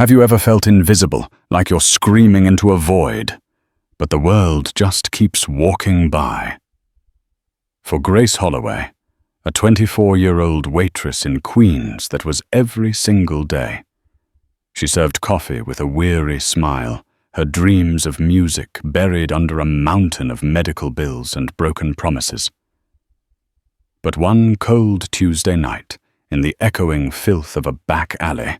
Have you ever felt invisible, like you're screaming into a void, but the world just keeps walking by? For Grace Holloway, a 24-year-old waitress in Queens, that was every single day. She served coffee with a weary smile, her dreams of music buried under a mountain of medical bills and broken promises. But one cold Tuesday night, in the echoing filth of a back alley,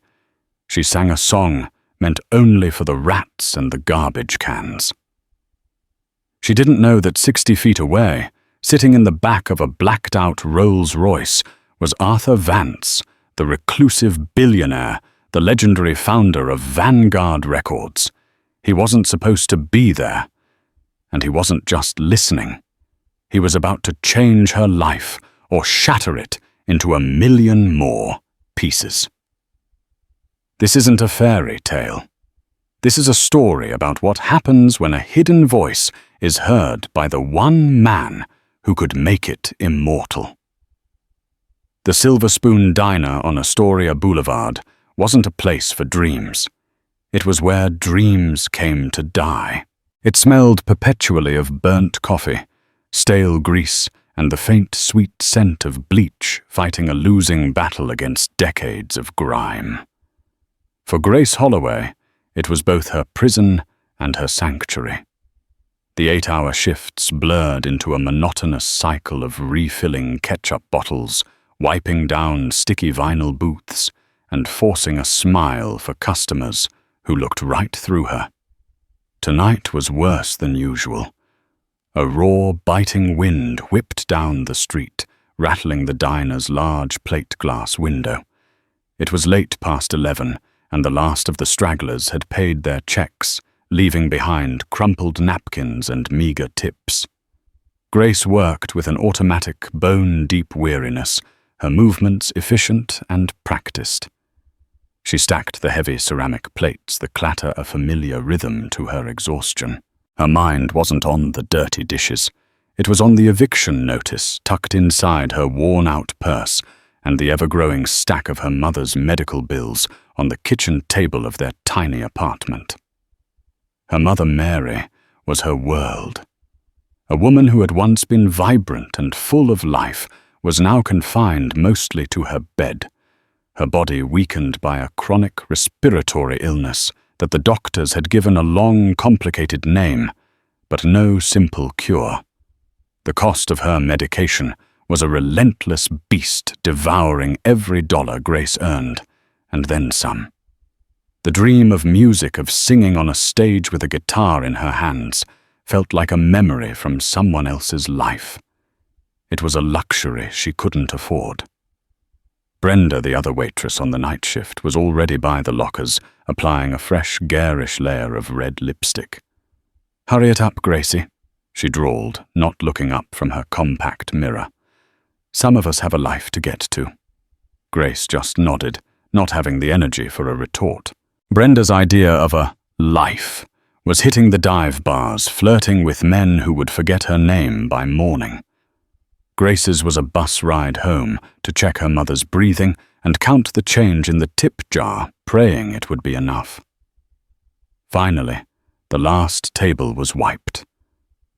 she sang a song meant only for the rats and the garbage cans. She didn't know that 60 feet away, sitting in the back of a blacked-out Rolls-Royce, was Arthur Vance, the reclusive billionaire, the legendary founder of Vanguard Records. He wasn't supposed to be there, and he wasn't just listening. He was about to change her life or shatter it into 1,000,000 more pieces. This isn't a fairy tale. This is a story about what happens when a hidden voice is heard by the one man who could make it immortal. The Silver Spoon Diner on Astoria Boulevard wasn't a place for dreams. It was where dreams came to die. It smelled perpetually of burnt coffee, stale grease, and the faint, sweet scent of bleach fighting a losing battle against decades of grime. For Grace Holloway, it was both her prison and her sanctuary. The 8-hour shifts blurred into a monotonous cycle of refilling ketchup bottles, wiping down sticky vinyl booths, and forcing a smile for customers who looked right through her. Tonight was worse than usual. A raw, biting wind whipped down the street, rattling the diner's large plate glass window. It was late past 11, and the last of the stragglers had paid their checks, leaving behind crumpled napkins and meager tips. Grace worked with an automatic, bone-deep weariness, her movements efficient and practiced. She stacked the heavy ceramic plates, the clatter a familiar rhythm to her exhaustion. Her mind wasn't on the dirty dishes. It was on the eviction notice tucked inside her worn-out purse and the ever-growing stack of her mother's medical bills on the kitchen table of their tiny apartment. Her mother, Mary, was her world. A woman who had once been vibrant and full of life was now confined mostly to her bed, her body weakened by a chronic respiratory illness that the doctors had given a long, complicated name, but no simple cure. The cost of her medication was a relentless beast devouring every dollar Grace earned, and then some. The dream of music, of singing on a stage with a guitar in her hands, felt like a memory from someone else's life. It was a luxury she couldn't afford. Brenda, the other waitress on the night shift, was already by the lockers, applying a fresh, garish layer of red lipstick. "Hurry it up, Gracie," she drawled, not looking up from her compact mirror. "Some of us have a life to get to." Grace just nodded, not having the energy for a retort. Brenda's idea of a life was hitting the dive bars, flirting with men who would forget her name by morning. Grace's was a bus ride home to check her mother's breathing and count the change in the tip jar, praying it would be enough. Finally, the last table was wiped.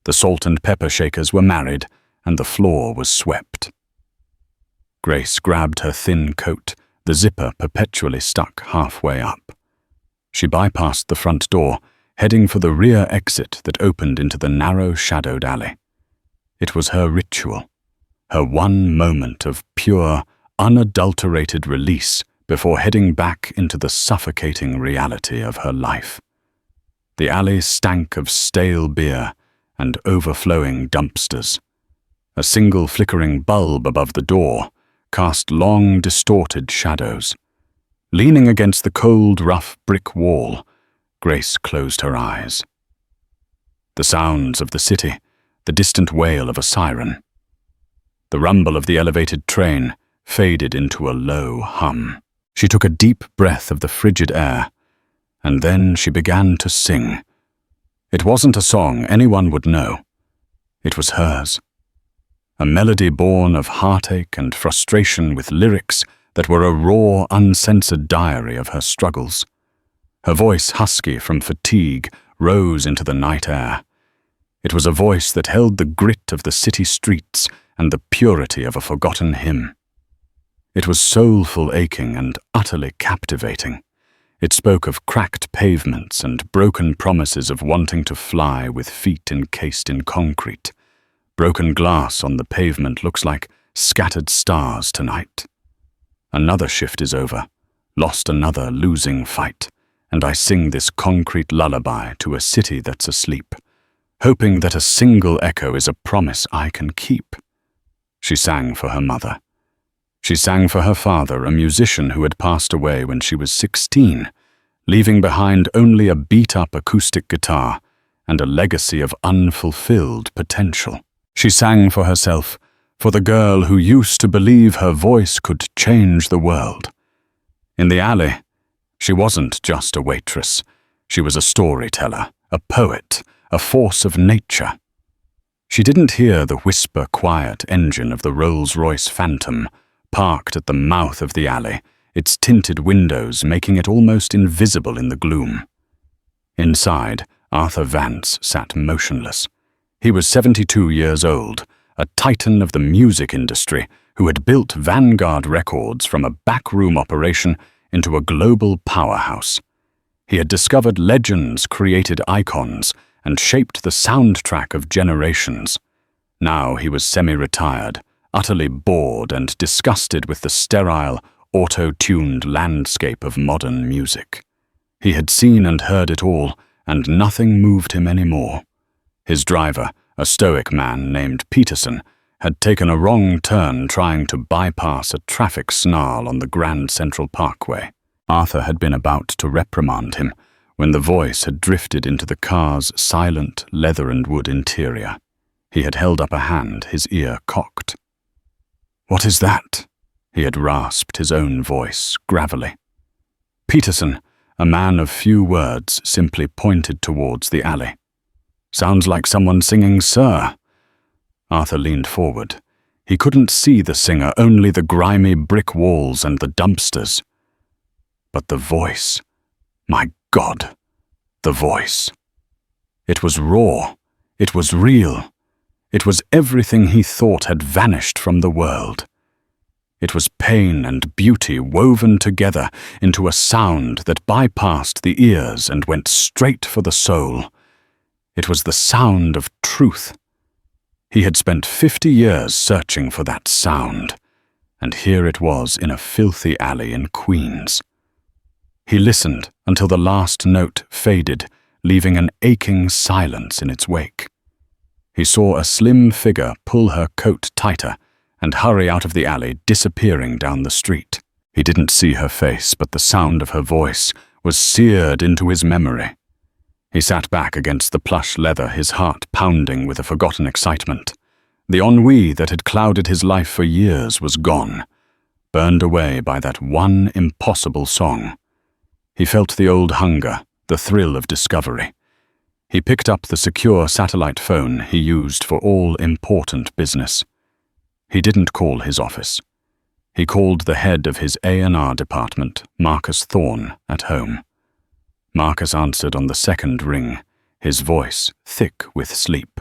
The salt and pepper shakers were married, and the floor was swept. Grace grabbed her thin coat, the zipper perpetually stuck halfway up. She bypassed the front door, heading for the rear exit that opened into the narrow, shadowed alley. It was her ritual, her one moment of pure, unadulterated release before heading back into the suffocating reality of her life. The alley stank of stale beer and overflowing dumpsters. A single flickering bulb above the door cast long, distorted shadows. Leaning against the cold, rough brick wall, Grace closed her eyes. The sounds of the city, the distant wail of a siren. The rumble of the elevated train faded into a low hum. She took a deep breath of the frigid air, and then she began to sing. It wasn't a song anyone would know. It was hers. A melody born of heartache and frustration with lyrics that were a raw, uncensored diary of her struggles. Her voice, husky from fatigue, rose into the night air. It was a voice that held the grit of the city streets and the purity of a forgotten hymn. It was soulful aching and utterly captivating. It spoke of cracked pavements and broken promises of wanting to fly with feet encased in concrete. Broken glass on the pavement looks like scattered stars tonight. Another shift is over, lost another losing fight, and I sing this concrete lullaby to a city that's asleep, hoping that a single echo is a promise I can keep. She sang for her mother. She sang for her father, a musician who had passed away when she was 16, leaving behind only a beat-up acoustic guitar and a legacy of unfulfilled potential. She sang for herself, for the girl who used to believe her voice could change the world. In the alley, she wasn't just a waitress. She was a storyteller, a poet, a force of nature. She didn't hear the whisper-quiet engine of the Rolls-Royce Phantom, parked at the mouth of the alley, its tinted windows making it almost invisible in the gloom. Inside, Arthur Vance sat motionless. He was 72 years old, a titan of the music industry who had built Vanguard Records from a backroom operation into a global powerhouse. He had discovered legends, created icons, and shaped the soundtrack of generations. Now he was semi-retired, utterly bored and disgusted with the sterile, auto-tuned landscape of modern music. He had seen and heard it all, and nothing moved him anymore. His driver, a stoic man named Peterson, had taken a wrong turn trying to bypass a traffic snarl on the Grand Central Parkway. Arthur had been about to reprimand him when the voice had drifted into the car's silent leather and wood interior. He had held up a hand, his ear cocked. "What is that?" He had rasped his own voice, gravelly. Peterson, a man of few words, simply pointed towards the alley. "Sounds like someone singing, sir." Arthur leaned forward. He couldn't see the singer, only the grimy brick walls and the dumpsters. But the voice, my God, the voice. It was raw. It was real. It was everything he thought had vanished from the world. It was pain and beauty woven together into a sound that bypassed the ears and went straight for the soul. It was the sound of truth. He had spent 50 years searching for that sound, and here it was in a filthy alley in Queens. He listened until the last note faded, leaving an aching silence in its wake. He saw a slim figure pull her coat tighter and hurry out of the alley, disappearing down the street. He didn't see her face, but the sound of her voice was seared into his memory. He sat back against the plush leather, his heart pounding with a forgotten excitement. The ennui that had clouded his life for years was gone, burned away by that one impossible song. He felt the old hunger, the thrill of discovery. He picked up the secure satellite phone he used for all important business. He didn't call his office. He called the head of his A&R department, Marcus Thorne, at home. Marcus answered on the second ring, his voice thick with sleep.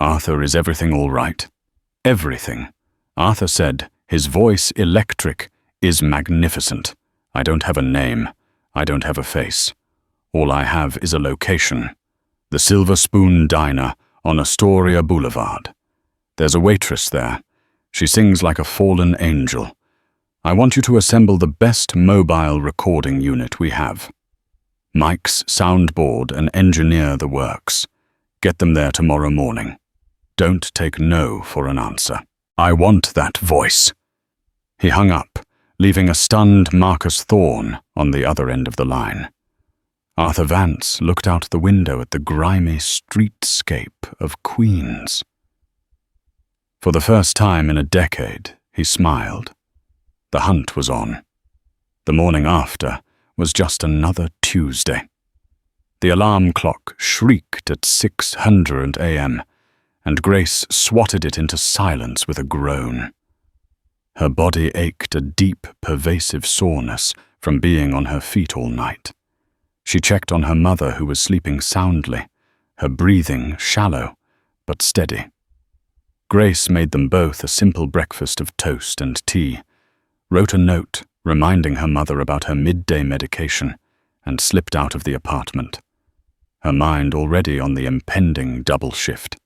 "Arthur, is everything all right?" "Everything," Arthur said, his voice electric, "is magnificent. I don't have a name. I don't have a face. All I have is a location. The Silver Spoon Diner on Astoria Boulevard. There's a waitress there. She sings like a fallen angel. I want you to assemble the best mobile recording unit we have. Mics, soundboard, and engineer the works. Get them there tomorrow morning. Don't take no for an answer. I want that voice." He hung up, leaving a stunned Marcus Thorne on the other end of the line. Arthur Vance looked out the window at the grimy streetscape of Queens. For the first time in a decade, he smiled. The hunt was on. The morning after was just another Tuesday. The alarm clock shrieked at 600 a.m., and Grace swatted it into silence with a groan. Her body ached a deep, pervasive soreness from being on her feet all night. She checked on her mother, who was sleeping soundly, her breathing shallow but steady. Grace made them both a simple breakfast of toast and tea, wrote a note reminding her mother about her midday medication, and slipped out of the apartment, her mind already on the impending double shift.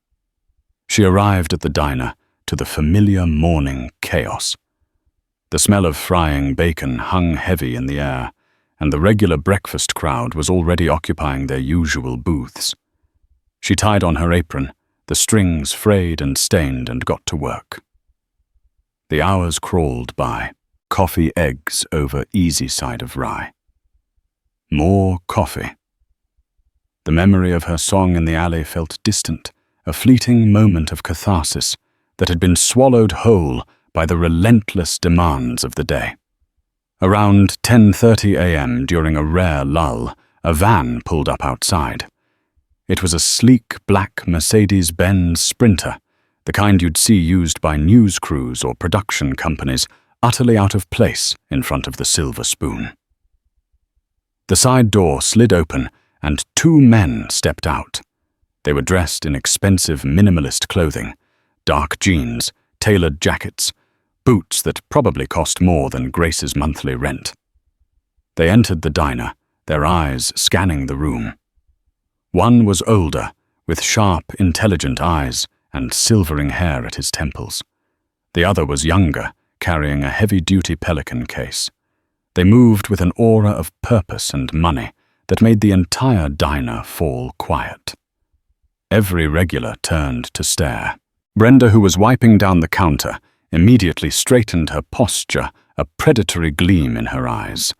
She arrived at the diner to the familiar morning chaos. The smell of frying bacon hung heavy in the air, and the regular breakfast crowd was already occupying their usual booths. She tied on her apron, the strings frayed and stained, and got to work. The hours crawled by, coffee eggs over easy side of rye. More coffee. The memory of her song in the alley felt distant, a fleeting moment of catharsis that had been swallowed whole by the relentless demands of the day. Around 10:30 a.m., during a rare lull, a van pulled up outside. It was a sleek black Mercedes-Benz Sprinter, the kind you'd see used by news crews or production companies, utterly out of place in front of the Silver Spoon. The side door slid open, and two men stepped out. They were dressed in expensive minimalist clothing, dark jeans, tailored jackets, boots that probably cost more than Grace's monthly rent. They entered the diner, their eyes scanning the room. One was older, with sharp, intelligent eyes and silvering hair at his temples. The other was younger, carrying a heavy-duty Pelican case. They moved with an aura of purpose and money that made the entire diner fall quiet. Every regular turned to stare. Brenda, who was wiping down the counter, immediately straightened her posture, a predatory gleam in her eyes.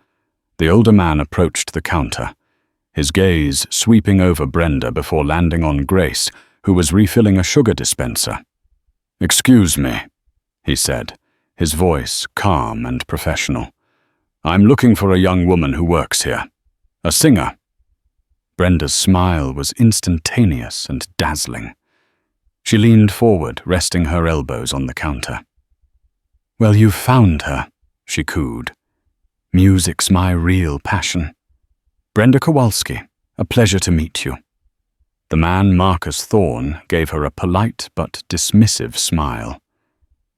The older man approached the counter, his gaze sweeping over Brenda before landing on Grace, who was refilling a sugar dispenser. "Excuse me," he said, his voice calm and professional. "I'm looking for a young woman who works here. A singer." Brenda's smile was instantaneous and dazzling. She leaned forward, resting her elbows on the counter. "Well, you've found her," she cooed. "Music's my real passion. Brenda Kowalski, a pleasure to meet you." The man, Marcus Thorne, gave her a polite but dismissive smile.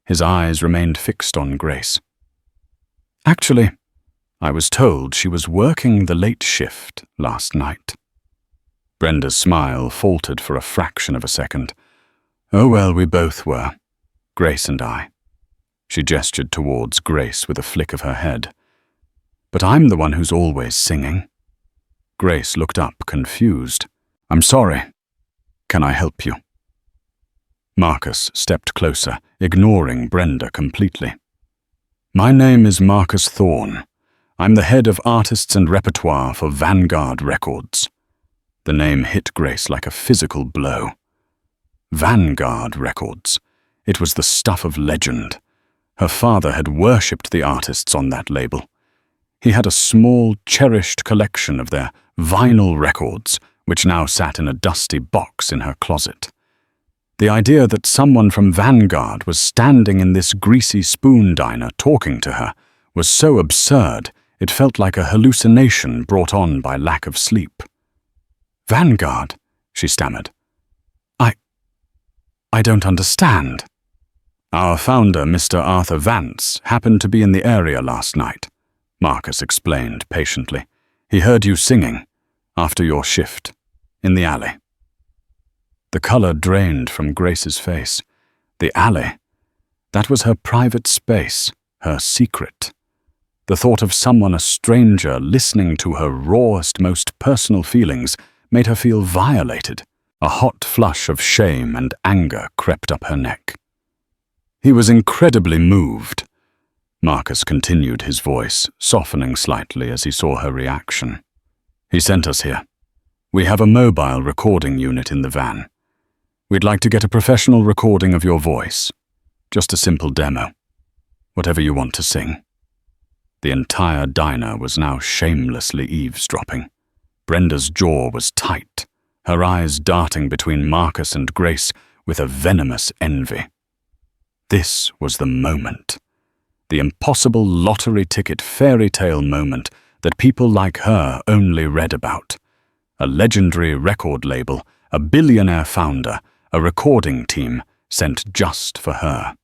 His eyes remained fixed on Grace. "Actually, I was told she was working the late shift last night." Brenda's smile faltered for a fraction of a second. "Oh well, we both were. Grace and I." She gestured towards Grace with a flick of her head. "But I'm the one who's always singing." Grace looked up, confused. "I'm sorry. Can I help you?" Marcus stepped closer, ignoring Brenda completely. "My name is Marcus Thorne. I'm the head of artists and repertoire for Vanguard Records." The name hit Grace like a physical blow. Vanguard Records. It was the stuff of legend. Her father had worshipped the artists on that label. He had a small, cherished collection of their vinyl records, which now sat in a dusty box in her closet. The idea that someone from Vanguard was standing in this greasy spoon diner talking to her was so absurd it felt like a hallucination brought on by lack of sleep. "Vanguard," she stammered. I don't understand." "Our founder, Mr. Arthur Vance, happened to be in the area last night," Marcus explained patiently. "He heard you singing, after your shift, in the alley." The color drained from Grace's face. The alley. That was her private space, her secret. The thought of someone, a stranger, listening to her rawest, most personal feelings made her feel violated. A hot flush of shame and anger crept up her neck. "He was incredibly moved." Marcus continued, his voice softening slightly as he saw her reaction. "He sent us here. We have a mobile recording unit in the van. We'd like to get a professional recording of your voice. Just a simple demo. Whatever you want to sing." The entire diner was now shamelessly eavesdropping. Brenda's jaw was tight, her eyes darting between Marcus and Grace with a venomous envy. This was the moment. The impossible lottery ticket fairy tale moment that people like her only read about. A legendary record label, a billionaire founder, a recording team sent just for her.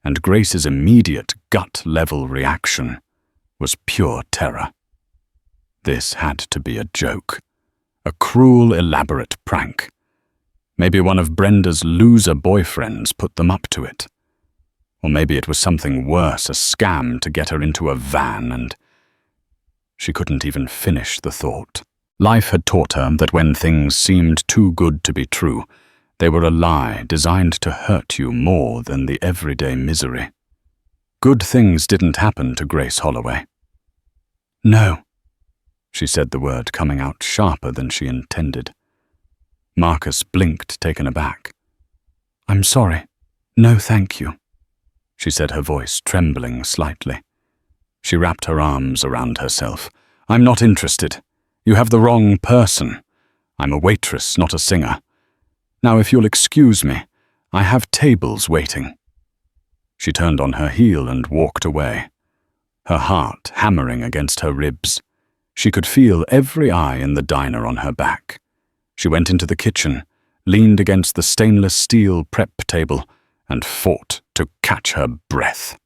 And Grace's immediate gut-level reaction was pure terror. This had to be a joke. A cruel, elaborate prank. Maybe one of Brenda's loser boyfriends put them up to it. Or maybe it was something worse, a scam to get her into a van, and she couldn't even finish the thought. Life had taught her that when things seemed too good to be true, they were a lie designed to hurt you more than the everyday misery. Good things didn't happen to Grace Holloway. No, she said, the word coming out sharper than she intended. Marcus blinked, taken aback. I'm sorry. No, thank you, she said, her voice trembling slightly. She wrapped her arms around herself. I'm not interested. You have the wrong person. I'm a waitress, not a singer. Now, if you'll excuse me, I have tables waiting. She turned on her heel and walked away, her heart hammering against her ribs. She could feel every eye in the diner on her back. She went into the kitchen, leaned against the stainless steel prep table, and fought to catch her breath.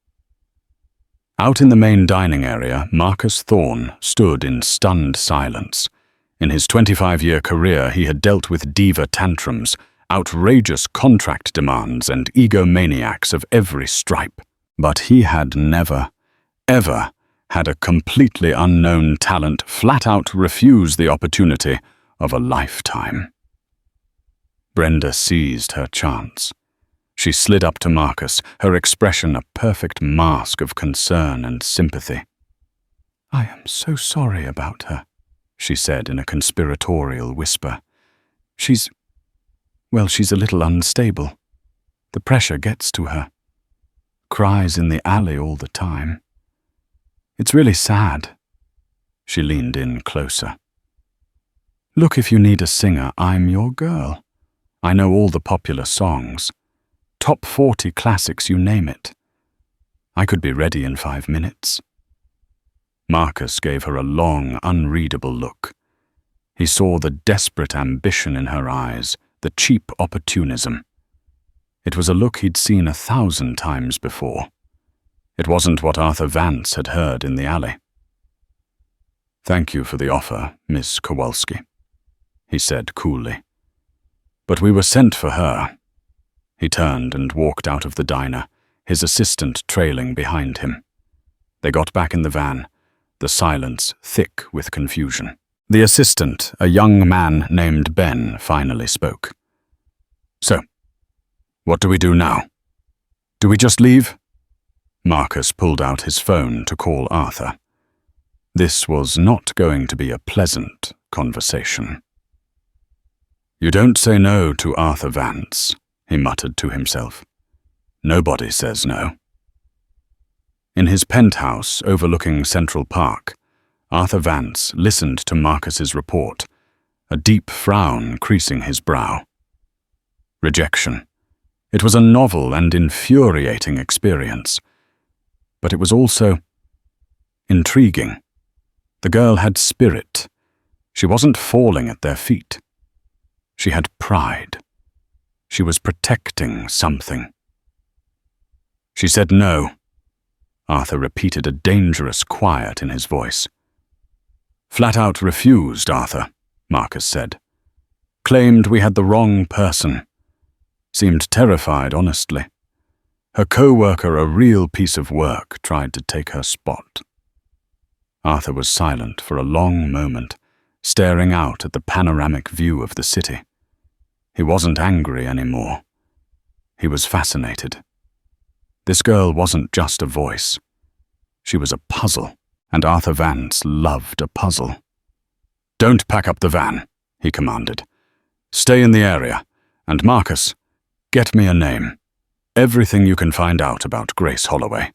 Out in the main dining area, Marcus Thorne stood in stunned silence. In his 25-year career, he had dealt with diva tantrums, outrageous contract demands, and egomaniacs of every stripe. But he had never, ever had a completely unknown talent flat out refuse the opportunity of a lifetime. Brenda seized her chance. She slid up to Marcus, her expression a perfect mask of concern and sympathy. I am so sorry about her, she said in a conspiratorial whisper. She's a little unstable. The pressure gets to her. Cries in the alley all the time. It's really sad. She leaned in closer. Look, if you need a singer, I'm your girl. I know all the popular songs. Top 40 classics, you name it. I could be ready in 5 minutes. Marcus gave her a long, unreadable look. He saw the desperate ambition in her eyes, the cheap opportunism. It was a look he'd seen 1,000 times before. It wasn't what Arthur Vance had heard in the alley. Thank you for the offer, Miss Kowalski, he said coolly. But we were sent for her. He turned and walked out of the diner, his assistant trailing behind him. They got back in the van, the silence thick with confusion. The assistant, a young man named Ben, finally spoke. So, what do we do now? Do we just leave? Marcus pulled out his phone to call Arthur. This was not going to be a pleasant conversation. You don't say no to Arthur Vance, he muttered to himself. Nobody says no. In his penthouse overlooking Central Park, Arthur Vance listened to Marcus's report, a deep frown creasing his brow. Rejection. It was a novel and infuriating experience, but it was also intriguing. The girl had spirit. She wasn't falling at their feet. She had pride. She was protecting something. She said no. Arthur repeated, a dangerous quiet in his voice. Flat out refused, Arthur, Marcus said. Claimed we had the wrong person. Seemed terrified, honestly. Her co-worker, a real piece of work, tried to take her spot. Arthur was silent for a long moment, staring out at the panoramic view of the city. He wasn't angry anymore. He was fascinated. This girl wasn't just a voice. She was a puzzle, and Arthur Vance loved a puzzle. Don't pack up the van, he commanded. Stay in the area, and Marcus, get me a name. Everything you can find out about Grace Holloway.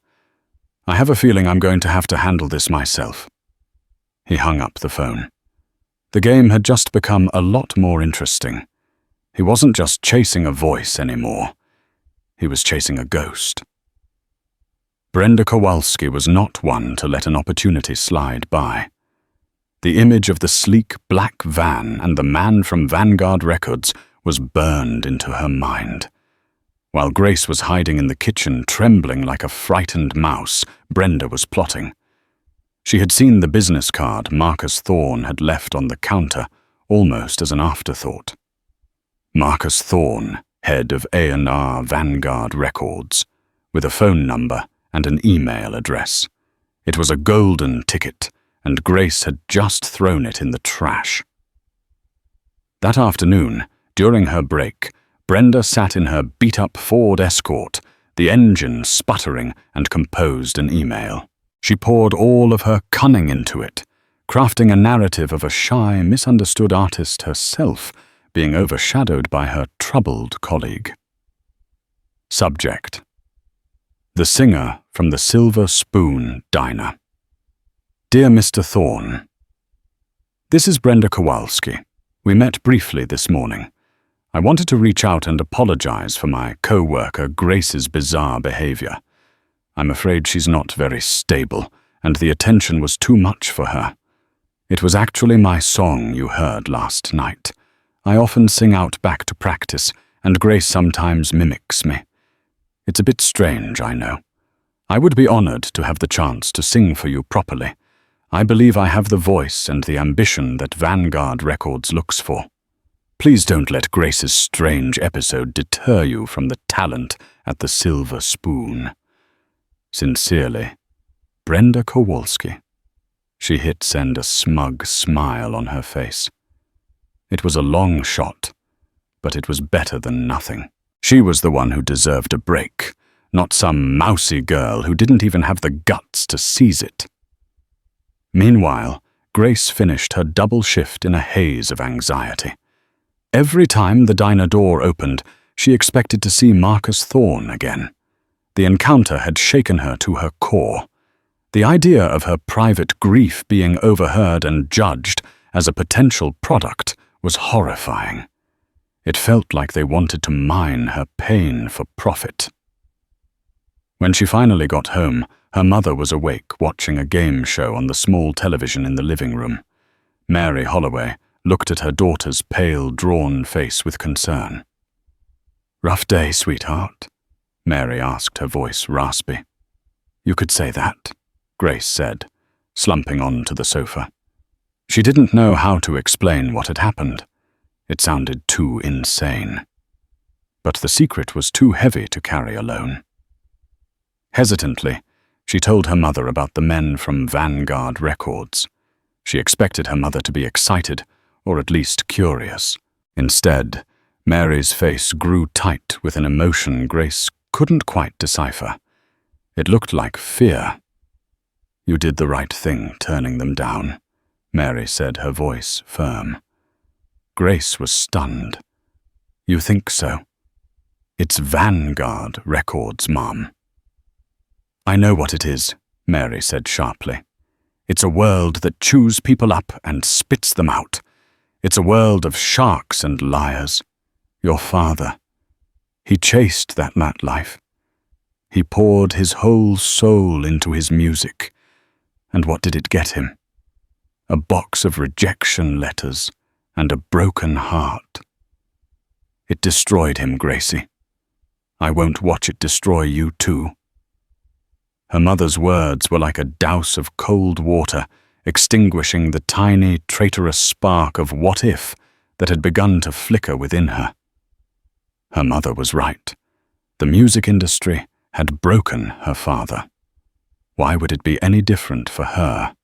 I have a feeling I'm going to have to handle this myself. He hung up the phone. The game had just become a lot more interesting. He wasn't just chasing a voice anymore. He was chasing a ghost. Brenda Kowalski was not one to let an opportunity slide by. The image of the sleek black van and the man from Vanguard Records was burned into her mind. While Grace was hiding in the kitchen, trembling like a frightened mouse, Brenda was plotting. She had seen the business card Marcus Thorne had left on the counter, almost as an afterthought. Marcus Thorne, head of A&R Vanguard Records, with a phone number and an email address. It was a golden ticket, and Grace had just thrown it in the trash. That afternoon, during her break, Brenda sat in her beat-up Ford Escort, the engine sputtering, and composed an email. She poured all of her cunning into it, crafting a narrative of a shy, misunderstood artist herself being overshadowed by her troubled colleague. Subject: The singer from the Silver Spoon Diner. Dear Mr. Thorne, this is Brenda Kowalski. We met briefly this morning. I wanted to reach out and apologize for my co-worker Grace's bizarre behavior. I'm afraid she's not very stable, and the attention was too much for her. It was actually my song you heard last night. I often sing out back to practice, and Grace sometimes mimics me. It's a bit strange, I know. I would be honored to have the chance to sing for you properly. I believe I have the voice and the ambition that Vanguard Records looks for. Please don't let Grace's strange episode deter you from the talent at the Silver Spoon. Sincerely, Brenda Kowalski. She hit send, a smug smile on her face. It was a long shot, but it was better than nothing. She was the one who deserved a break, not some mousy girl who didn't even have the guts to seize it. Meanwhile, Grace finished her double shift in a haze of anxiety. Every time the diner door opened, she expected to see Marcus Thorne again. The encounter had shaken her to her core. The idea of her private grief being overheard and judged as a potential product was horrifying. It felt like they wanted to mine her pain for profit. When she finally got home, her mother was awake watching a game show on the small television in the living room. Mary Holloway looked at her daughter's pale, drawn face with concern. "Rough day, sweetheart?" Mary asked, her voice raspy. "You could say that," Grace said, slumping onto the sofa. She didn't know how to explain what had happened. It sounded too insane. But the secret was too heavy to carry alone. Hesitantly, she told her mother about the men from Vanguard Records. She expected her mother to be excited, or at least curious. Instead, Mary's face grew tight with an emotion Grace couldn't quite decipher. It looked like fear. "You did the right thing turning them down," Mary said, her voice firm. Grace was stunned. "You think so?" "It's Vanguard Records, Mom." "I know what it is," Mary said sharply. "It's a world that chews people up and spits them out. It's a world of sharks and liars. Your father, he chased that life. He poured his whole soul into his music. And what did it get him? A box of rejection letters and a broken heart. It destroyed him, Gracie. I won't watch it destroy you too." Her mother's words were like a douse of cold water, extinguishing the tiny, traitorous spark of what if that had begun to flicker within her. Her mother was right. The music industry had broken her father. Why would it be any different for her?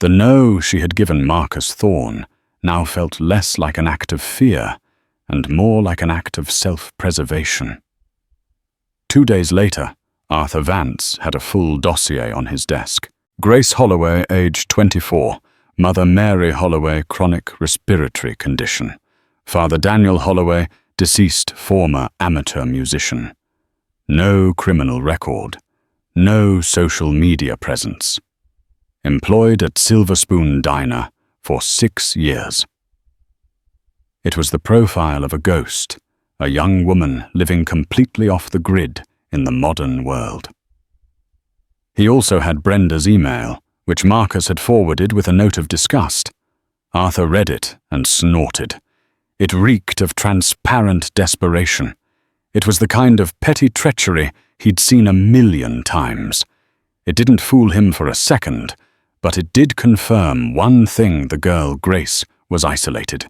The no she had given Marcus Thorne now felt less like an act of fear and more like an act of self-preservation. 2 days later, Arthur Vance had a full dossier on his desk. Grace Holloway, age 24, Mother Mary Holloway, chronic respiratory condition. Father Daniel Holloway, deceased former amateur musician. No criminal record. No social media presence. Employed at Silver Spoon Diner for 6 years. It was the profile of a ghost, a young woman living completely off the grid in the modern world. He also had Brenda's email, which Marcus had forwarded with a note of disgust. Arthur read it and snorted. It reeked of transparent desperation. It was the kind of petty treachery he'd seen 1,000,000 times. It didn't fool him for a second, but it did confirm one thing: the girl, Grace, was isolated.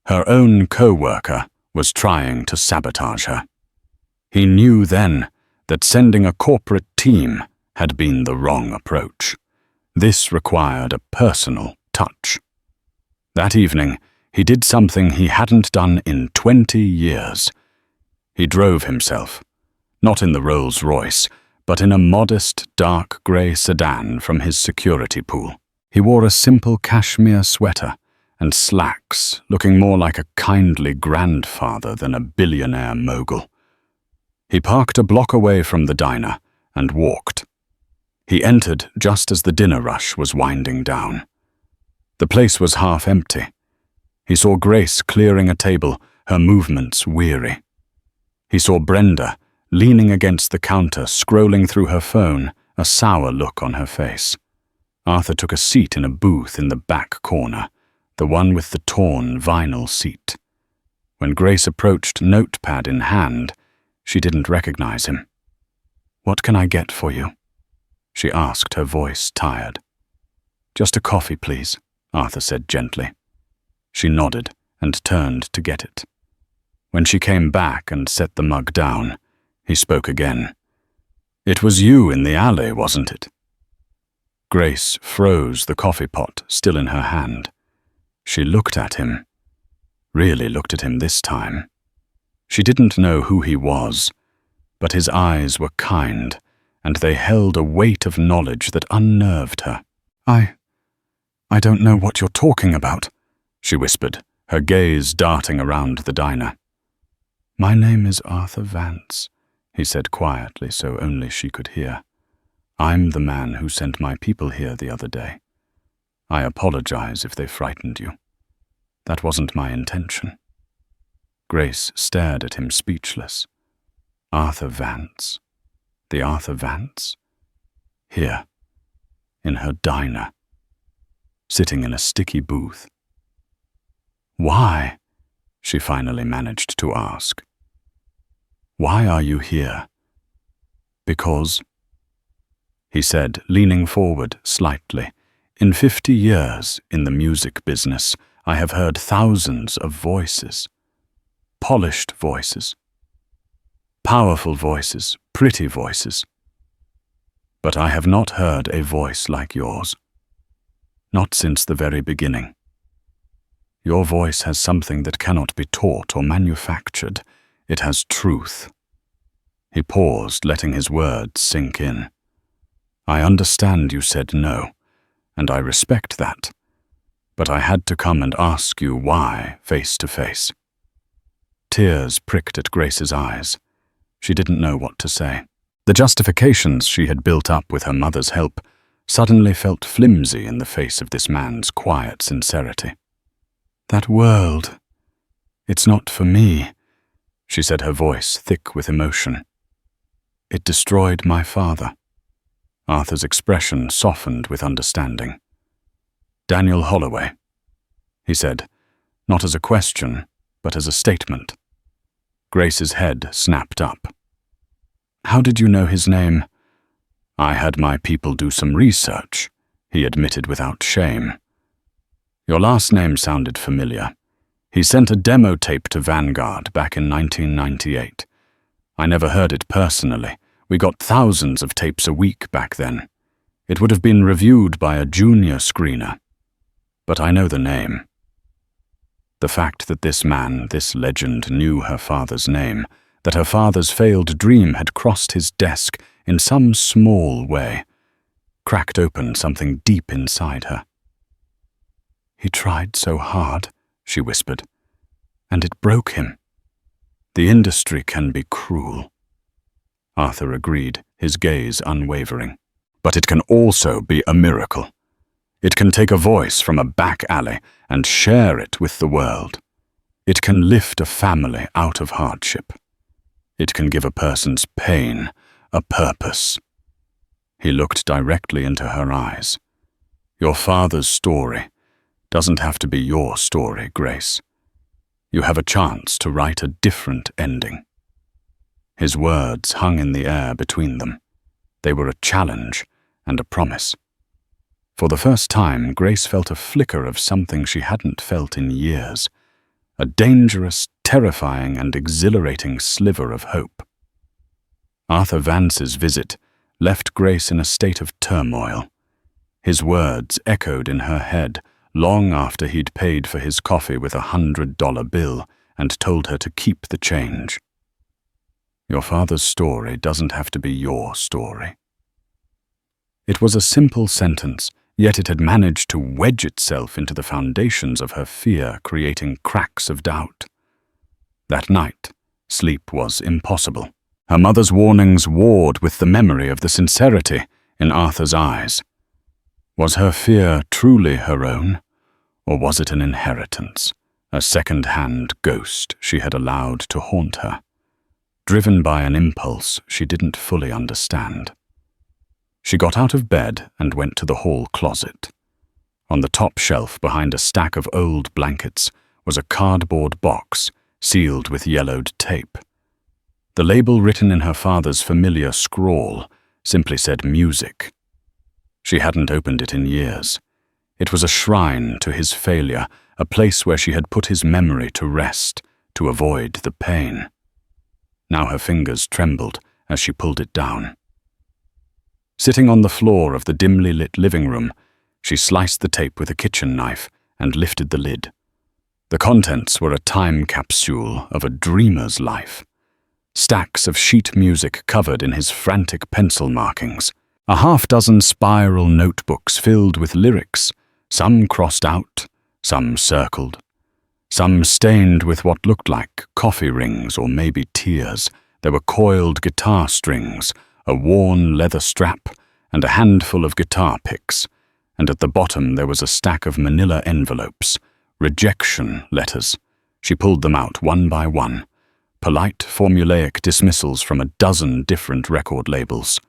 Her own co-worker was trying to sabotage her. He knew then that sending a corporate team had been the wrong approach. This required a personal touch. That evening, he did something he hadn't done in 20 years. He drove himself, not in the Rolls-Royce, but in a modest, dark grey sedan from his security pool. He wore a simple cashmere sweater and slacks, looking more like a kindly grandfather than a billionaire mogul. He parked a block away from the diner and walked. He entered just as the dinner rush was winding down. The place was half empty. He saw Grace clearing a table, her movements weary. He saw Brenda leaning against the counter, scrolling through her phone, a sour look on her face. Arthur took a seat in a booth in the back corner, the one with the torn vinyl seat. When Grace approached, notepad in hand, she didn't recognize him. "What can I get for you?" she asked, her voice tired. "Just a coffee, please," Arthur said gently. She nodded and turned to get it. When she came back and set the mug down, he spoke again. "It was you in the alley, wasn't it?" Grace froze, the coffee pot still in her hand. She looked at him, really looked at him this time. She didn't know who he was, but his eyes were kind, and they held a weight of knowledge that unnerved her. I don't know what you're talking about," she whispered, her gaze darting around the diner. "My name is Arthur Vance," he said quietly so only she could hear. "I'm the man who sent my people here the other day. I apologize if they frightened you. That wasn't my intention." Grace stared at him speechless. Arthur Vance? The Arthur Vance? Here, in her diner, sitting in a sticky booth. "Why?" she finally managed to ask. "Why are you here?" "Because," he said, leaning forward slightly, "in 50 years in the music business, I have heard thousands of voices. Polished voices. Powerful voices, pretty voices. But I have not heard a voice like yours. Not since the very beginning. Your voice has something that cannot be taught or manufactured. It has truth." He paused, letting his words sink in. "I understand you said no, and I respect that. But I had to come and ask you why face to face." Tears pricked at Grace's eyes. She didn't know what to say. The justifications she had built up with her mother's help suddenly felt flimsy in the face of this man's quiet sincerity. "That world, it's not for me," she said, her voice thick with emotion. "It destroyed my father." Arthur's expression softened with understanding. "Daniel Holloway," he said, not as a question, but as a statement. Grace's head snapped up. "How did you know his name?" "I had my people do some research," he admitted without shame. "Your last name sounded familiar. He sent a demo tape to Vanguard back in 1998. I never heard it personally. We got thousands of tapes a week back then. It would have been reviewed by a junior screener. But I know the name." The fact that this man, this legend, knew her father's name, that her father's failed dream had crossed his desk in some small way, cracked open something deep inside her. "He tried so hard," she whispered, "and it broke him. The industry can be cruel." Arthur agreed, his gaze unwavering. "But it can also be a miracle. It can take a voice from a back alley and share it with the world. It can lift a family out of hardship. It can give a person's pain a purpose." He looked directly into her eyes. Your father's story doesn't have to be your story, Grace. You have a chance to write a different ending. His words hung in the air between them. They were a challenge and a promise. For the first time, Grace felt a flicker of something she hadn't felt in years, a dangerous, terrifying, and exhilarating sliver of hope. Arthur Vance's visit left Grace in a state of turmoil. His words echoed in her head long after he'd paid for his coffee with $100 bill and told her to keep the change. Your father's story doesn't have to be your story. It was a simple sentence, yet it had managed to wedge itself into the foundations of her fear, creating cracks of doubt. That night, sleep was impossible. Her mother's warnings warred with the memory of the sincerity in Arthur's eyes. Was her fear truly her own, or was it an inheritance, a second-hand ghost she had allowed to haunt her, driven by an impulse she didn't fully understand? She got out of bed and went to the hall closet. On the top shelf behind a stack of old blankets was a cardboard box sealed with yellowed tape. The label written in her father's familiar scrawl simply said music. She hadn't opened it in years. It was a shrine to his failure, a place where she had put his memory to rest, to avoid the pain. Now her fingers trembled as she pulled it down. Sitting on the floor of the dimly lit living room, she sliced the tape with a kitchen knife and lifted the lid. The contents were a time capsule of a dreamer's life. Stacks of sheet music covered in his frantic pencil markings. A half-dozen spiral notebooks filled with lyrics, some crossed out, some circled, some stained with what looked like coffee rings or maybe tears. There were coiled guitar strings, a worn leather strap, and a handful of guitar picks, and at the bottom there was a stack of manila envelopes, rejection letters. She pulled them out one by one, polite formulaic dismissals from a dozen different record labels.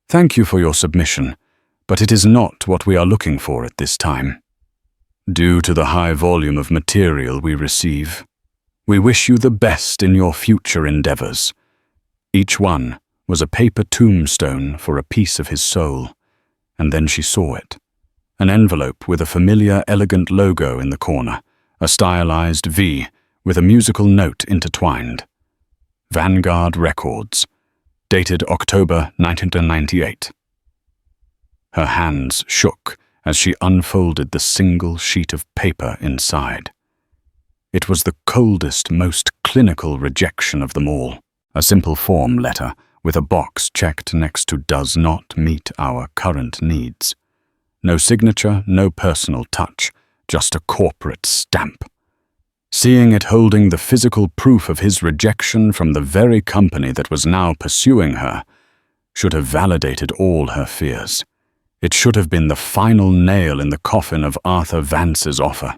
Thank you for your submission, but it is not what we are looking for at this time. Due to the high volume of material we receive, we wish you the best in your future endeavors. Each one was a paper tombstone for a piece of his soul, and then she saw it. An envelope with a familiar, elegant logo in the corner, a stylized V with a musical note intertwined. Vanguard Records, dated October 1998. Her hands shook as she unfolded the single sheet of paper inside. It was the coldest, most clinical rejection of them all. A simple form letter with a box checked next to "does not meet our current needs." No signature, no personal touch, just a corporate stamp. Seeing it holding the physical proof of his rejection from the very company that was now pursuing her should have validated all her fears. It should have been the final nail in the coffin of Arthur Vance's offer.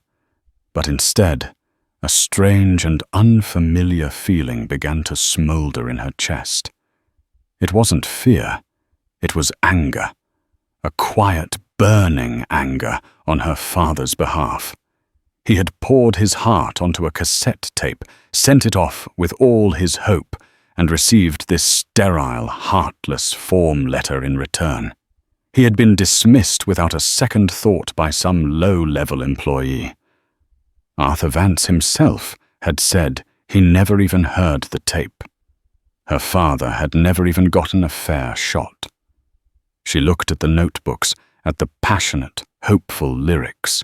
But instead, a strange and unfamiliar feeling began to smolder in her chest. It wasn't fear, it was anger, a quiet, burning anger on her father's behalf. He had poured his heart onto a cassette tape, sent it off with all his hope, and received this sterile, heartless form letter in return. He had been dismissed without a second thought by some low-level employee. Arthur Vance himself had said he never even heard the tape. Her father had never even gotten a fair shot. She looked at the notebooks, at the passionate, hopeful lyrics.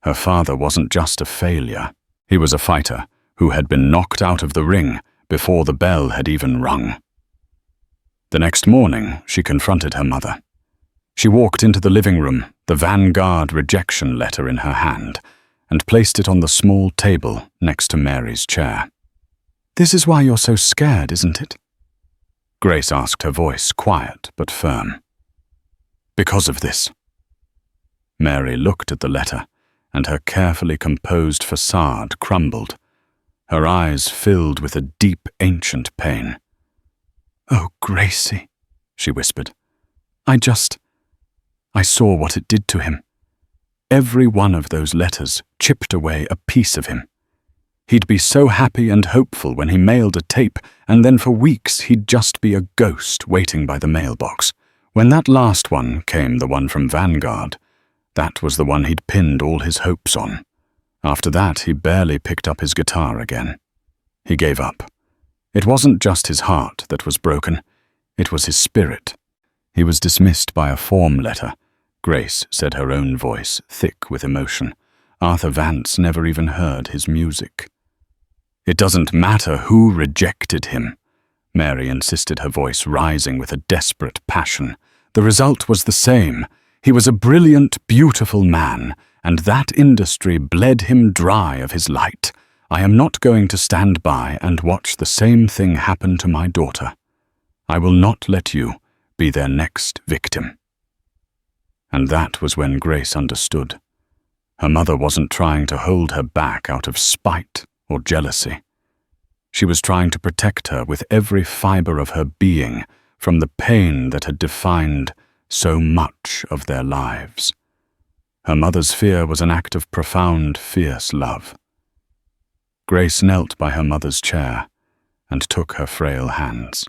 Her father wasn't just a failure. He was a fighter who had been knocked out of the ring before the bell had even rung. The next morning, she confronted her mother. She walked into the living room, the Vanguard rejection letter in her hand, and placed it on the small table next to Mary's chair. "This is why you're so scared, isn't it?" Grace asked, her voice quiet but firm. "Because of this." Mary looked at the letter, and her carefully composed facade crumbled. Her eyes filled with a deep, ancient pain. "Oh, Gracie," she whispered, I saw what it did to him. Every one of those letters chipped away a piece of him. He'd be so happy and hopeful when he mailed a tape, and then for weeks he'd just be a ghost waiting by the mailbox. When that last one came, the one from Vanguard, that was the one he'd pinned all his hopes on. After that, he barely picked up his guitar again. He gave up. It wasn't just his heart that was broken, it was his spirit. He was dismissed by a form letter. Grace said, her own voice thick with emotion. Arthur Vance never even heard his music. It doesn't matter who rejected him, Mary insisted, her voice rising with a desperate passion. The result was the same. He was a brilliant, beautiful man, and that industry bled him dry of his light. I am not going to stand by and watch the same thing happen to my daughter. I will not let you be their next victim. And that was when Grace understood. Her mother wasn't trying to hold her back out of spite or jealousy. She was trying to protect her with every fiber of her being from the pain that had defined so much of their lives. Her mother's fear was an act of profound, fierce love. Grace knelt by her mother's chair and took her frail hands.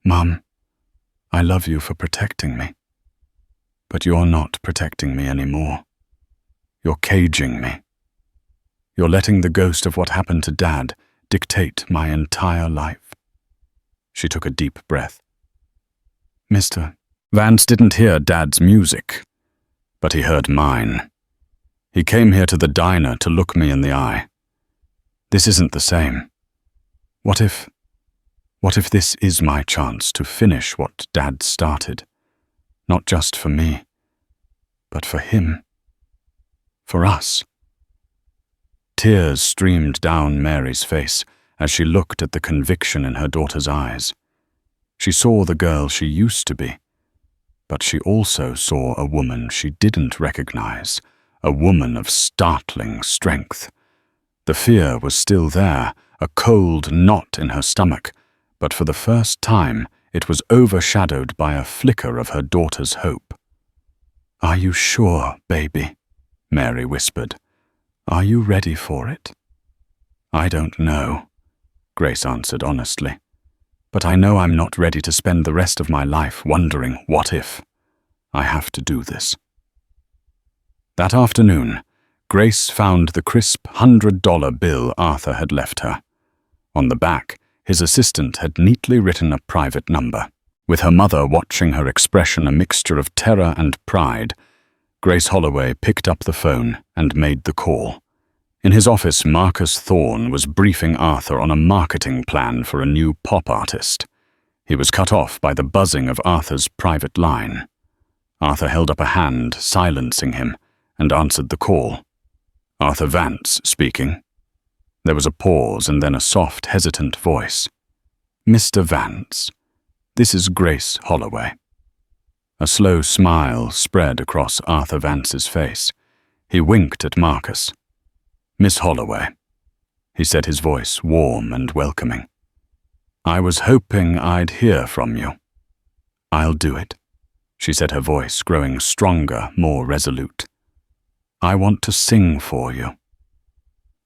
"Mum, I love you for protecting me. But you're not protecting me anymore. You're caging me. You're letting the ghost of what happened to Dad dictate my entire life." She took a deep breath. Mr. Vance didn't hear Dad's music, but he heard mine. He came here to the diner to look me in the eye. This isn't the same. What if this is my chance to finish what Dad started? Not just for me, but for him. For us. Tears streamed down Mary's face as she looked at the conviction in her daughter's eyes. She saw the girl she used to be, but she also saw a woman she didn't recognize, a woman of startling strength. The fear was still there, a cold knot in her stomach, but for the first time it was overshadowed by a flicker of her daughter's hope. "Are you sure, baby?" Mary whispered. "Are you ready for it?" "I don't know," Grace answered honestly. "But I know I'm not ready to spend the rest of my life wondering what if. I have to do this." That afternoon, Grace found the crisp $100 bill Arthur had left her. On the back, his assistant had neatly written a private number. With her mother watching her expression a mixture of terror and pride, Grace Holloway picked up the phone and made the call. In his office, Marcus Thorne was briefing Arthur on a marketing plan for a new pop artist. He was cut off by the buzzing of Arthur's private line. Arthur held up a hand, silencing him, and answered the call. "Arthur Vance speaking." There was a pause and then a soft, hesitant voice. "Mr. Vance, this is Grace Holloway." A slow smile spread across Arthur Vance's face. He winked at Marcus. "Miss Holloway," he said, his voice warm and welcoming. "I was hoping I'd hear from you." "I'll do it," she said, her voice growing stronger, more resolute. "I want to sing for you."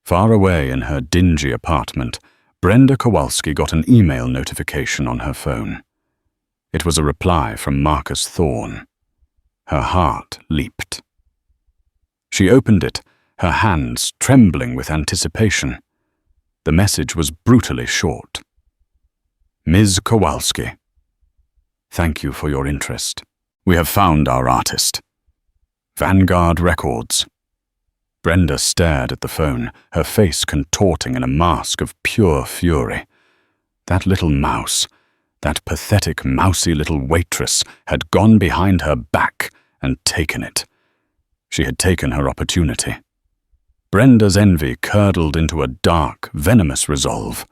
Far away in her dingy apartment, Brenda Kowalski got an email notification on her phone. It was a reply from Marcus Thorne. Her heart leaped. She opened it, her hands trembling with anticipation. The message was brutally short. "Ms. Kowalski, thank you for your interest. We have found our artist. Vanguard Records." Brenda stared at the phone, her face contorting in a mask of pure fury. That little mouse, that pathetic, mousy little waitress, had gone behind her back and taken it. She had taken her opportunity. Brenda's envy curdled into a dark, venomous resolve.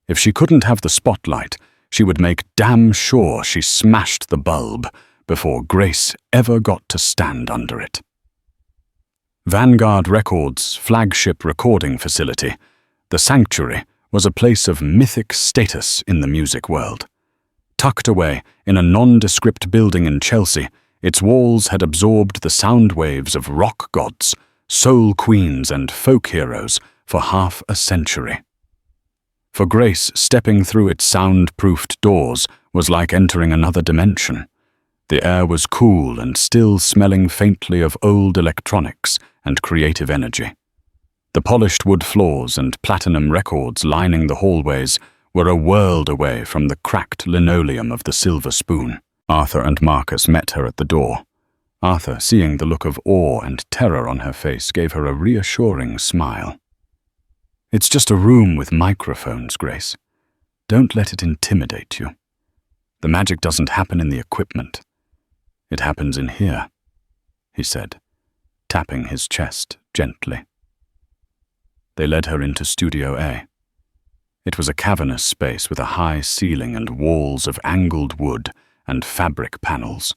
If she couldn't have the spotlight, she would make damn sure she smashed the bulb before Grace ever got to stand under it. Vanguard Records' flagship recording facility, the Sanctuary, was a place of mythic status in the music world. Tucked away in a nondescript building in Chelsea, its walls had absorbed the sound waves of rock gods, soul queens and folk heroes for half a century. For Grace, stepping through its sound-proofed doors was like entering another dimension. The air was cool and still smelling faintly of old electronics and creative energy. The polished wood floors and platinum records lining the hallways were a world away from the cracked linoleum of the Silver Spoon. Arthur and Marcus met her at the door. Arthur, seeing the look of awe and terror on her face, gave her a reassuring smile. "It's just a room with microphones, Grace. Don't let it intimidate you. The magic doesn't happen in the equipment. It happens in here," he said, tapping his chest gently. They led her into Studio A. It was a cavernous space with a high ceiling and walls of angled wood and fabric panels.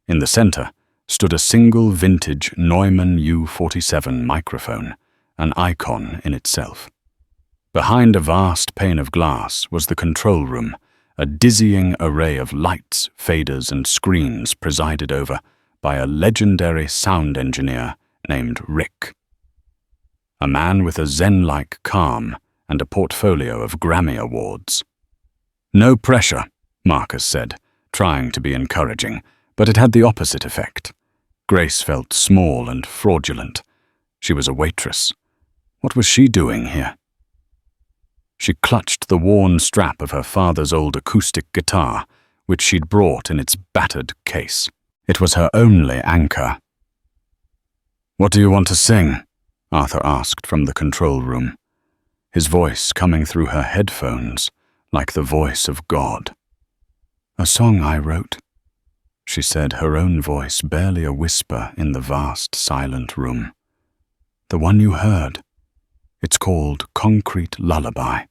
In the center stood a single vintage Neumann U47 microphone, an icon in itself. Behind a vast pane of glass was the control room, a dizzying array of lights, faders, and screens presided over by a legendary sound engineer named Rick. A man with a zen-like calm and a portfolio of Grammy Awards. "No pressure," Marcus said, trying to be encouraging, but it had the opposite effect. Grace felt small and fraudulent. She was a waitress. What was she doing here? She clutched the worn strap of her father's old acoustic guitar, which she'd brought in its battered case. It was her only anchor. "What do you want to sing?" Arthur asked from the control room, his voice coming through her headphones like the voice of God. "A song I wrote," she said, her own voice barely a whisper in the vast, silent room. "The one you heard. It's called Concrete Lullaby."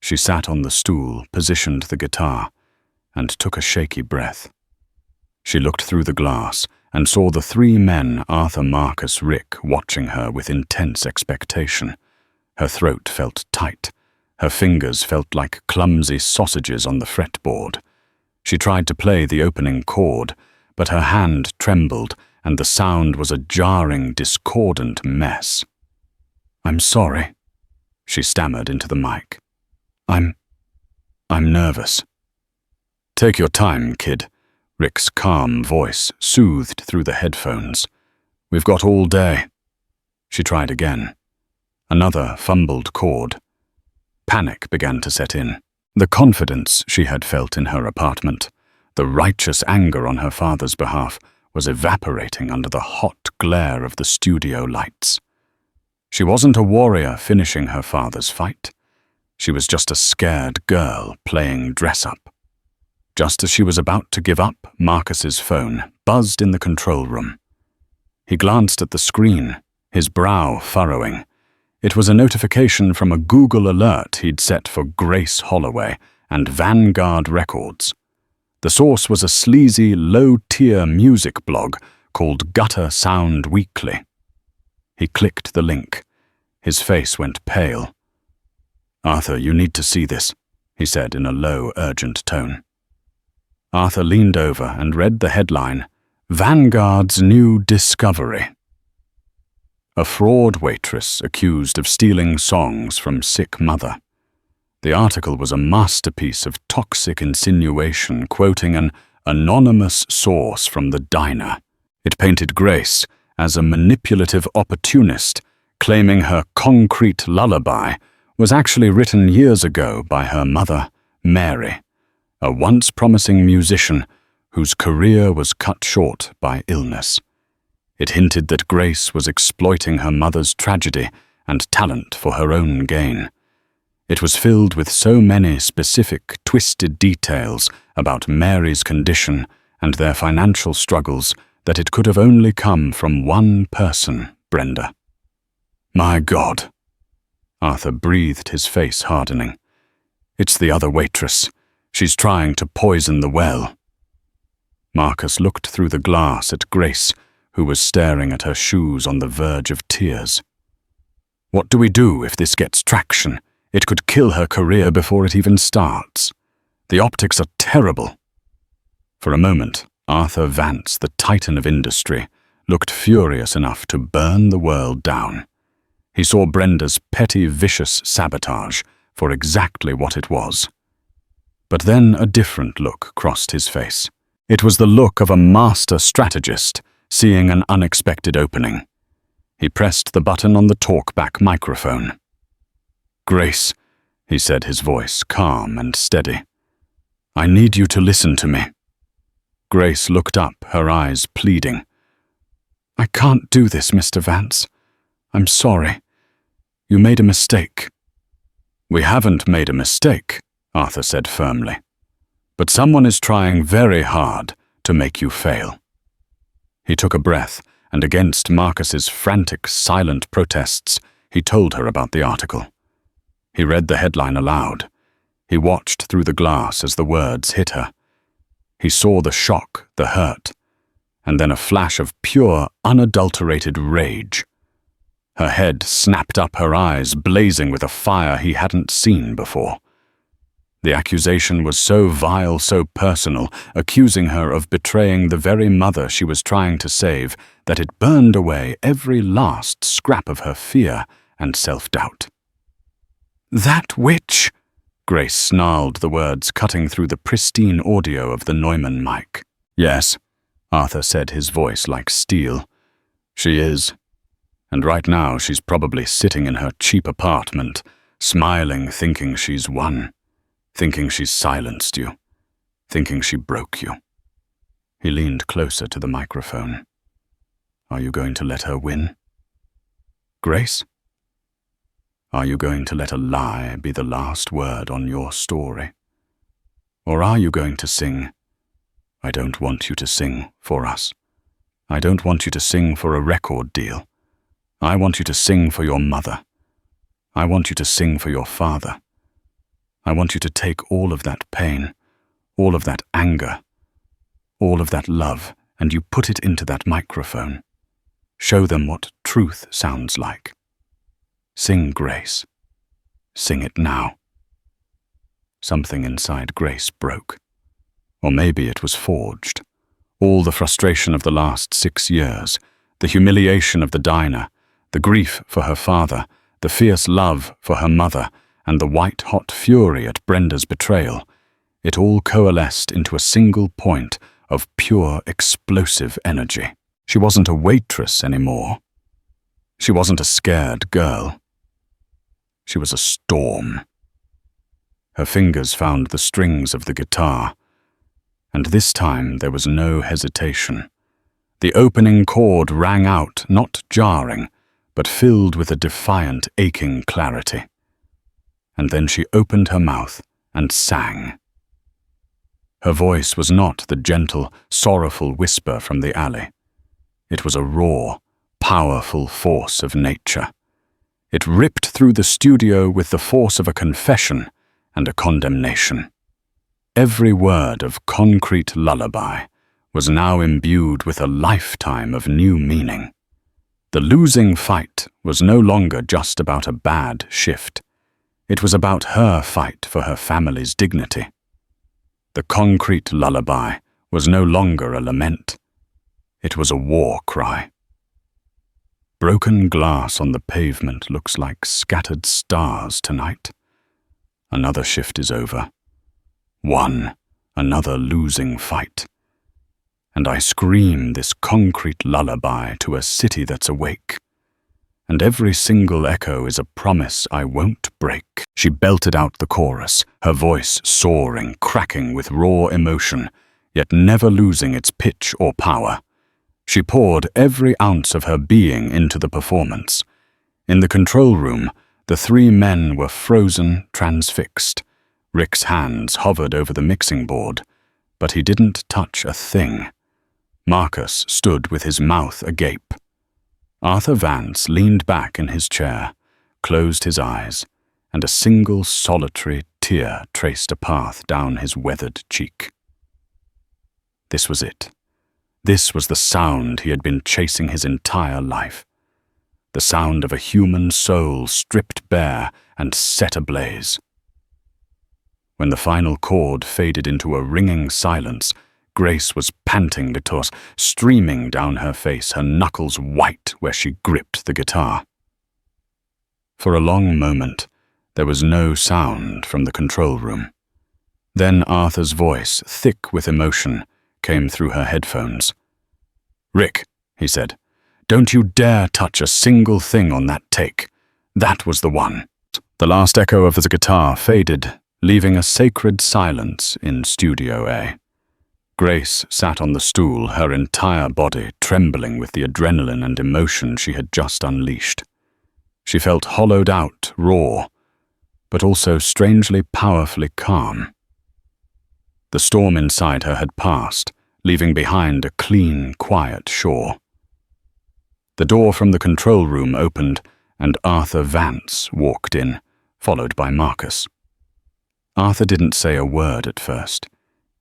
She sat on the stool, positioned the guitar, and took a shaky breath. She looked through the glass and saw the three men, Arthur, Marcus, Rick, watching her with intense expectation. Her throat felt tight. Her fingers felt like clumsy sausages on the fretboard. She tried to play the opening chord, but her hand trembled and the sound was a jarring, discordant mess. "I'm sorry," she stammered into the mic. I'm nervous." "Take your time, kid," Rick's calm voice soothed through the headphones. "We've got all day." She tried again. Another fumbled chord. Panic began to set in. The confidence she had felt in her apartment, the righteous anger on her father's behalf, was evaporating under the hot glare of the studio lights. She wasn't a warrior finishing her father's fight. She was just a scared girl playing dress-up. Just as she was about to give up, Marcus's phone buzzed in the control room. He glanced at the screen, his brow furrowing. It was a notification from a Google alert he'd set for Grace Holloway and Vanguard Records. The source was a sleazy, low-tier music blog called Gutter Sound Weekly. He clicked the link. His face went pale. "Arthur, you need to see this," he said in a low, urgent tone. Arthur leaned over and read the headline, "Vanguard's New Discovery." A fraud waitress accused of stealing songs from sick mother. The article was a masterpiece of toxic insinuation, quoting an anonymous source from the diner. It painted Grace as a manipulative opportunist, claiming her concrete lullaby was actually written years ago by her mother, Mary, a once promising musician whose career was cut short by illness. It hinted that Grace was exploiting her mother's tragedy and talent for her own gain. It was filled with so many specific, twisted details about Mary's condition and their financial struggles that it could have only come from one person, Brenda. "My God," Arthur breathed, his face hardening. "It's the other waitress. She's trying to poison the well." Marcus looked through the glass at Grace, who was staring at her shoes on the verge of tears. "What do we do if this gets traction? It could kill her career before it even starts." The optics are terrible." For a moment, Arthur Vance, the titan of industry, looked furious enough to burn the world down. He saw Brenda's petty, vicious sabotage for exactly what it was. But then a different look crossed his face. It was the look of a master strategist seeing an unexpected opening. He pressed the button on the talkback microphone. "Grace," he said, his voice calm and steady, "I need you to listen to me." Grace looked up, her eyes pleading. "I can't do this, Mr. Vance. I'm sorry. You made a mistake." "We haven't made a mistake," Arthur said firmly. "But someone is trying very hard to make you fail." He took a breath, and against Marcus's frantic, silent protests, he told her about the article. He read the headline aloud. He watched through the glass as the words hit her. He saw the shock, the hurt, and then a flash of pure, unadulterated rage. Her head snapped up, her eyes blazing with a fire he hadn't seen before. The accusation was so vile, so personal, accusing her of betraying the very mother she was trying to save, that it burned away every last scrap of her fear and self-doubt. "That witch!" Grace snarled the words cutting through the pristine audio of the Neumann mic. "Yes," Arthur said, his voice like steel. "She is. And right now she's probably sitting in her cheap apartment, smiling, thinking she's won, thinking she's silenced you, thinking she broke you." He leaned closer to the microphone. "Are you going to let her win? Grace? Are you going to let a lie be the last word on your story? Or are you going to sing, 'I don't want you to sing for us. I don't want you to sing for a record deal. I want you to sing for your mother. I want you to sing for your father. I want you to take all of that pain, all of that anger, all of that love, and you put it into that microphone. Show them what truth sounds like. Sing, Grace. Sing it now." Something inside Grace broke. Or maybe it was forged. All the frustration of the last 6 years, the humiliation of the diner, the grief for her father, the fierce love for her mother, and the white-hot fury at Brenda's betrayal, it all coalesced into a single point of pure, explosive energy. She wasn't a waitress anymore. She wasn't a scared girl. She was a storm. Her fingers found the strings of the guitar, and this time there was no hesitation. The opening chord rang out, not jarring, but filled with a defiant, aching clarity. And then she opened her mouth and sang. Her voice was not the gentle, sorrowful whisper from the alley. It was a raw, powerful force of nature. It ripped through the studio with the force of a confession and a condemnation. Every word of concrete lullaby was now imbued with a lifetime of new meaning. The losing fight was no longer just about a bad shift. It was about her fight for her family's dignity. The concrete lullaby was no longer a lament. It was a war cry. Broken glass on the pavement looks like scattered stars tonight. Another shift is over. Won, another losing fight. And I scream this concrete lullaby to a city that's awake. And every single echo is a promise I won't break. She belted out the chorus, her voice soaring, cracking with raw emotion, yet never losing its pitch or power. She poured every ounce of her being into the performance. In the control room, the 3 men were frozen, transfixed. Rick's hands hovered over the mixing board, but he didn't touch a thing. Marcus stood with his mouth agape. Arthur Vance leaned back in his chair, closed his eyes, and a single solitary tear traced a path down his weathered cheek. This was it. This was the sound he had been chasing his entire life. The sound of a human soul stripped bare and set ablaze. When the final chord faded into a ringing silence, Grace was panting because, streaming down her face, her knuckles white where she gripped the guitar. For a long moment, there was no sound from the control room. Then Arthur's voice, thick with emotion, came through her headphones. "Rick," he said, "don't you dare touch a single thing on that take. That was the one." The last echo of the guitar faded, leaving a sacred silence in Studio A. Grace sat on the stool, her entire body trembling with the adrenaline and emotion she had just unleashed. She felt hollowed out, raw, but also strangely powerfully calm. The storm inside her had passed, leaving behind a clean, quiet shore. The door from the control room opened, and Arthur Vance walked in, followed by Marcus. Arthur didn't say a word at first.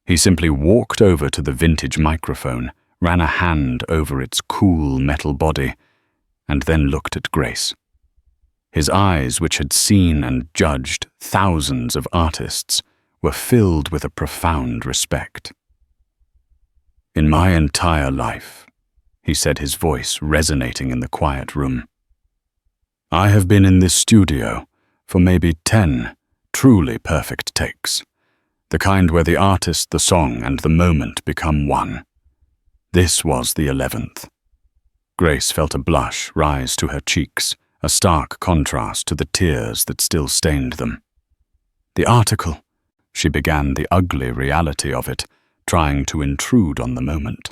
He simply walked over to the vintage microphone, ran a hand over its cool metal body, and then looked at Grace. His eyes, which had seen and judged thousands of artists, were filled with a profound respect. "In my entire life," he said, his voice resonating in the quiet room, "I have been in this studio for maybe 10 truly perfect takes, the kind where the artist, the song, and the moment become one. This was the 11th. Grace felt a blush rise to her cheeks, a stark contrast to the tears that still stained them. "The article," she began, the ugly reality of it, trying to intrude on the moment.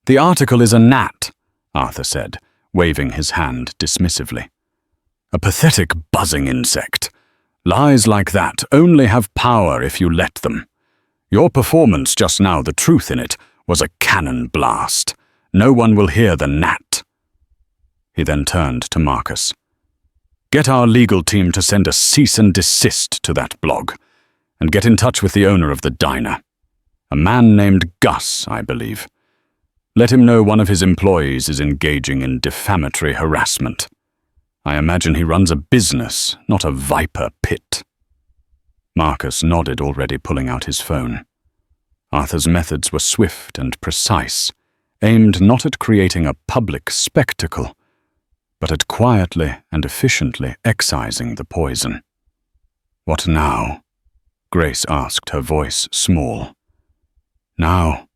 "The article is a gnat," Arthur said, waving his hand dismissively. "A pathetic buzzing insect. Lies like that only have power if you let them. Your performance just now, the truth in it, was a cannon blast. No one will hear the gnat." He then turned to Marcus. "Get our legal team to send a cease and desist to that blog, and get in touch with the owner of the diner. A man named Gus, I believe. Let him know one of his employees is engaging in defamatory harassment. I imagine he runs a business, not a viper pit." Marcus nodded, already pulling out his phone. Arthur's methods were swift and precise, aimed not at creating a public spectacle, but at quietly and efficiently excising the poison. "What now?" Grace asked, her voice small. "Now,"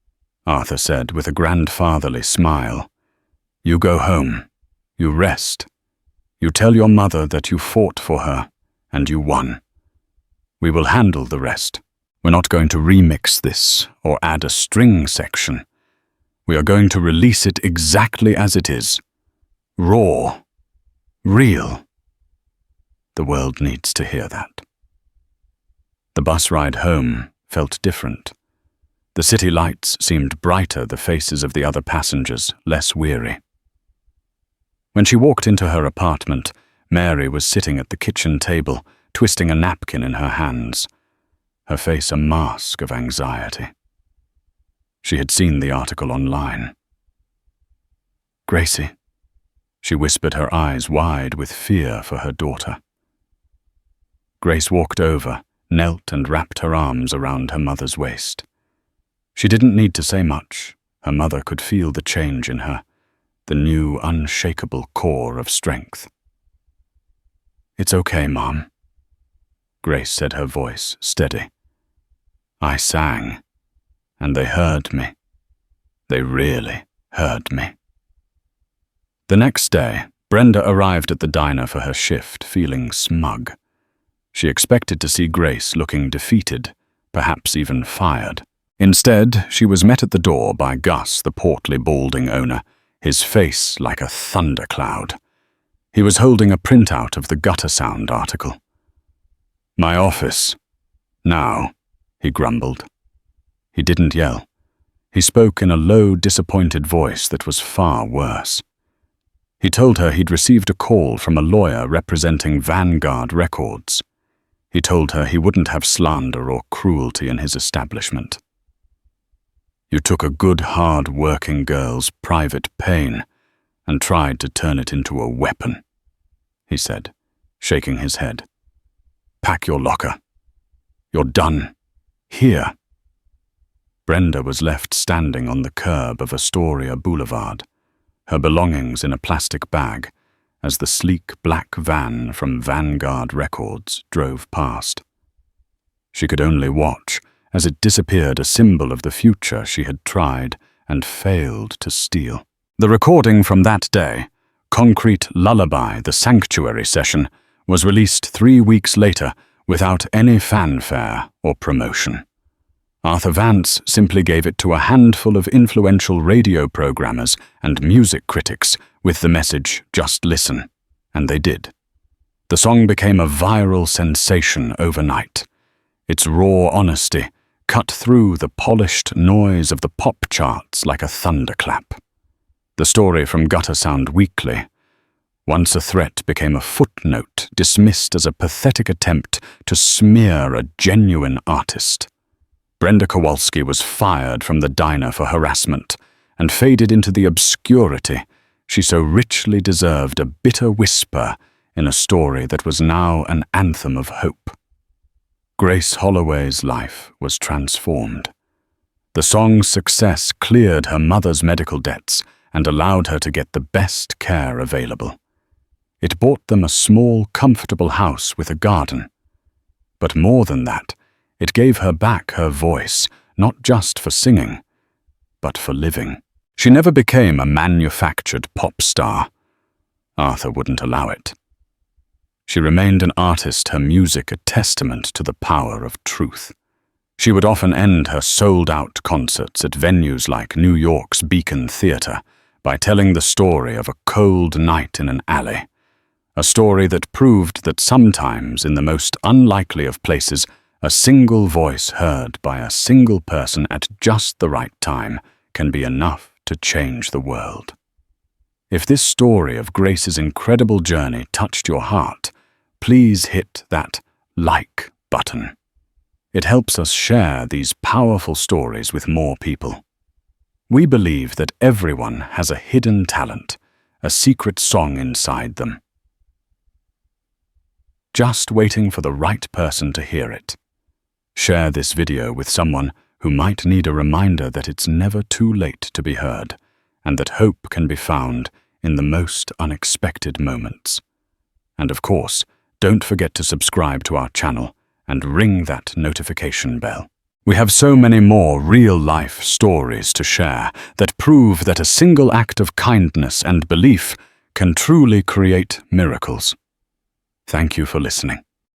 Arthur said with a grandfatherly smile, "you go home, you rest. You tell your mother that you fought for her, and you won. We will handle the rest. We're not going to remix this or add a string section. We are going to release it exactly as it is. Raw. Real. The world needs to hear that." The bus ride home felt different. The city lights seemed brighter, the faces of the other passengers less weary. When she walked into her apartment, Mary was sitting at the kitchen table, twisting a napkin in her hands, her face a mask of anxiety. She had seen the article online. "Gracie," she whispered, her eyes wide with fear for her daughter. Grace walked over, knelt and wrapped her arms around her mother's waist. She didn't need to say much. Her mother could feel the change in her, the new, unshakable core of strength. "It's okay, Mom," Grace said, her voice steady. "I sang, and they heard me. They really heard me." The next day, Brenda arrived at the diner for her shift, feeling smug. She expected to see Grace looking defeated, perhaps even fired. Instead, she was met at the door by Gus, the portly, balding owner, his face like a thundercloud. He was holding a printout of the gutter sound article. "My office. Now," he grumbled. He didn't yell. He spoke in a low, disappointed voice that was far worse. He told her he'd received a call from a lawyer representing Vanguard Records. He told her he wouldn't have slander or cruelty in his establishment. "You took a good, hard-working girl's private pain and tried to turn it into a weapon," he said, shaking his head. "Pack your locker." You're done. Here." Brenda was left standing on the curb of Astoria Boulevard, her belongings in a plastic bag, as the sleek black van from Vanguard Records drove past. She could only watch as it disappeared, a symbol of the future she had tried and failed to steal. The recording from that day, Concrete Lullaby, the Sanctuary Session, was released 3 weeks later without any fanfare or promotion. Arthur Vance simply gave it to a handful of influential radio programmers and music critics with the message, "Just listen," and they did. The song became a viral sensation overnight. Its raw honesty cut through the polished noise of the pop charts like a thunderclap. The story from Gutter Sound Weekly, once a threat, became a footnote dismissed as a pathetic attempt to smear a genuine artist. Brenda Kowalski was fired from the diner for harassment and faded into the obscurity she so richly deserved, a bitter whisper in a story that was now an anthem of hope. Grace Holloway's life was transformed. The song's success cleared her mother's medical debts and allowed her to get the best care available. It bought them a small, comfortable house with a garden. But more than that, it gave her back her voice, not just for singing, but for living. She never became a manufactured pop star. Arthur wouldn't allow it. She remained an artist, her music a testament to the power of truth. She would often end her sold-out concerts at venues like New York's Beacon Theatre by telling the story of a cold night in an alley, a story that proved that sometimes, in the most unlikely of places, a single voice heard by a single person at just the right time can be enough to change the world. If this story of Grace's incredible journey touched your heart, please hit that like button. It helps us share these powerful stories with more people. We believe that everyone has a hidden talent, a secret song inside them, just waiting for the right person to hear it. Share this video with someone who might need a reminder that it's never too late to be heard, and that hope can be found in the most unexpected moments. And of course, don't forget to subscribe to our channel and ring that notification bell. We have so many more real-life stories to share that prove that a single act of kindness and belief can truly create miracles. Thank you for listening.